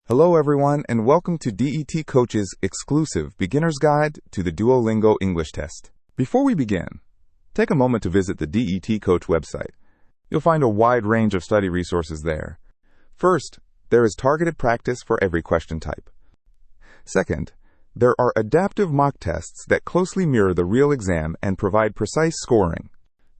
Hello everyone, and welcome to DET Coach's exclusive beginner's guide to the Duolingo English Test. Before we begin, take a moment to visit the DET Coach website. You'll find a wide range of study resources there. First, there is targeted practice for every question type. Second, there are adaptive mock tests that closely mirror the real exam and provide precise scoring.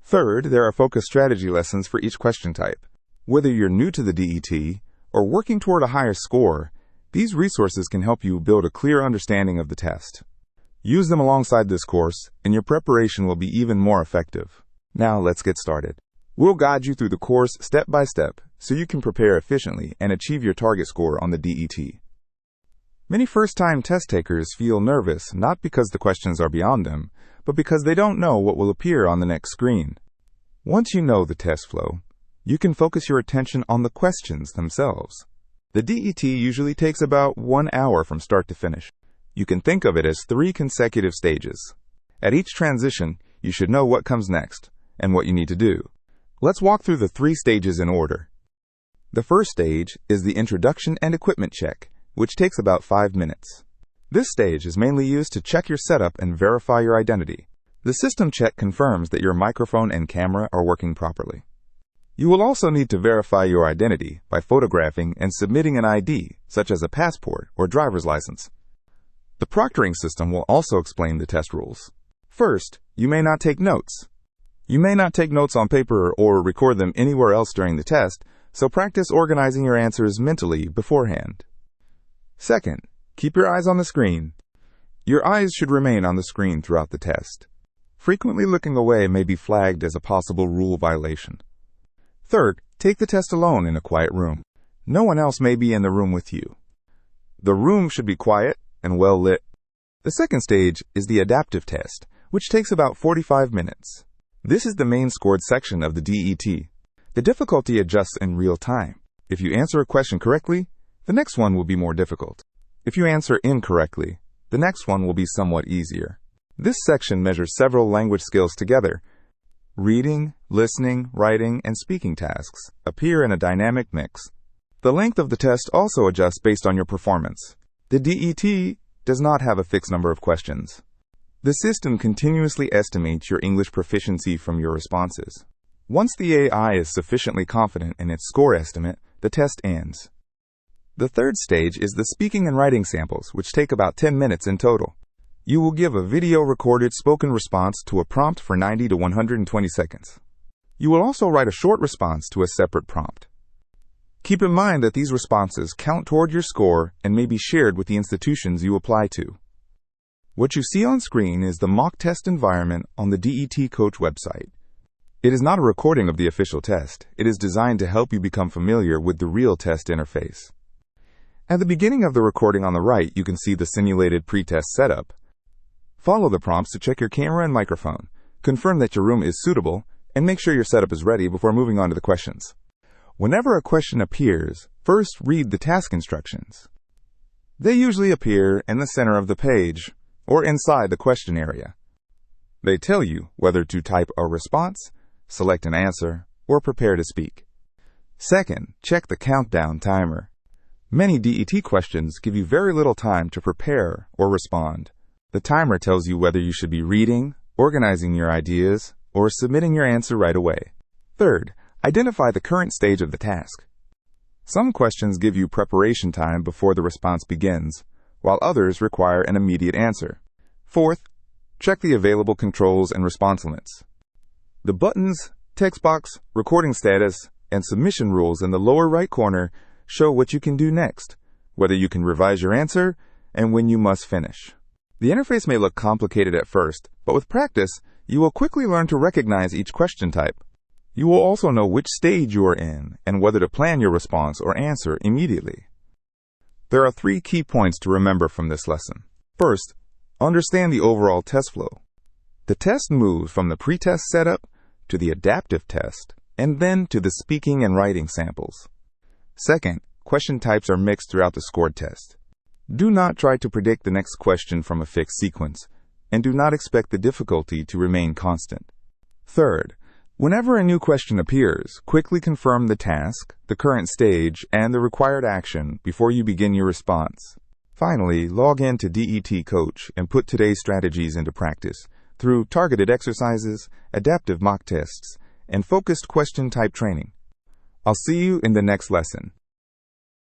Third, there are focused strategy lessons for each question type. Whether you're new to the DET or working toward a higher score, these resources can help you build a clear understanding of the test. Use them alongside this course, and your preparation will be even more effective. Now let's get started. We'll guide you through the course step by step so you can prepare efficiently and achieve your target score on the DET. Many first-time test takers feel nervous not because the questions are beyond them, but because they don't know what will appear on the next screen. Once you know the test flow, you can focus your attention on the questions themselves. The DET usually takes about 1 hour from start to finish. You can think of it as 3 consecutive stages. At each transition, you should know what comes next and what you need to do. Let's walk through the 3 stages in order. The first stage is the introduction and equipment check, which takes about 5 minutes. This stage is mainly used to check your setup and verify your identity. The system check confirms that your microphone and camera are working properly. You will also need to verify your identity by photographing and submitting an ID, such as a passport or driver's license. The proctoring system will also explain the test rules. First, you may not take notes. You may not take notes on paper or record them anywhere else during the test, so practice organizing your answers mentally beforehand. Second, keep your eyes on the screen. Your eyes should remain on the screen throughout the test. Frequently looking away may be flagged as a possible rule violation. Third, take the test alone in a quiet room. No one else may be in the room with you. The room should be quiet and well lit. The second stage is the adaptive test, which takes about 45 minutes. This is the main scored section of the DET. The difficulty adjusts in real time. If you answer a question correctly, the next one will be more difficult. If you answer incorrectly, the next one will be somewhat easier. This section measures several language skills together. Reading, listening, writing, and speaking tasks appear in a dynamic mix. The length of the test also adjusts based on your performance. The DET does not have a fixed number of questions. The system continuously estimates your English proficiency from your responses. Once the AI is sufficiently confident in its score estimate, the test ends. The third stage is the speaking and writing samples, which take about 10 minutes in total. You will give a video-recorded spoken response to a prompt for 90 to 120 seconds. You will also write a short response to a separate prompt. Keep in mind that these responses count toward your score and may be shared with the institutions you apply to. What you see on screen is the mock test environment on the DET Coach website. It is not a recording of the official test. It is designed to help you become familiar with the real test interface. At the beginning of the recording on the right, you can see the simulated pre-test setup. Follow the prompts to check your camera and microphone, confirm that your room is suitable, and make sure your setup is ready before moving on to the questions. Whenever a question appears, first read the task instructions. They usually appear in the center of the page or inside the question area. They tell you whether to type a response, select an answer, or prepare to speak. Second, check the countdown timer. Many DET questions give you very little time to prepare or respond. The timer tells you whether you should be reading, organizing your ideas, or submitting your answer right away. Third, identify the current stage of the task. Some questions give you preparation time before the response begins, while others require an immediate answer. Fourth, check the available controls and response limits. The buttons, text box, recording status, and submission rules in the lower right corner show what you can do next, whether you can revise your answer, and when you must finish. The interface may look complicated at first, but with practice, you will quickly learn to recognize each question type. You will also know which stage you are in and whether to plan your response or answer immediately. There are 3 key points to remember from this lesson. First, understand the overall test flow. The test moves from the pre-test setup to the adaptive test and then to the speaking and writing samples. Second, question types are mixed throughout the scored test. Do not try to predict the next question from a fixed sequence, and do not expect the difficulty to remain constant. Third, Whenever a new question appears, quickly confirm the task, the current stage, and the required action before you begin your response. Finally, log in to DET Coach and put today's strategies into practice through targeted exercises, adaptive mock tests, and focused question type training. I'll see you in the next lesson.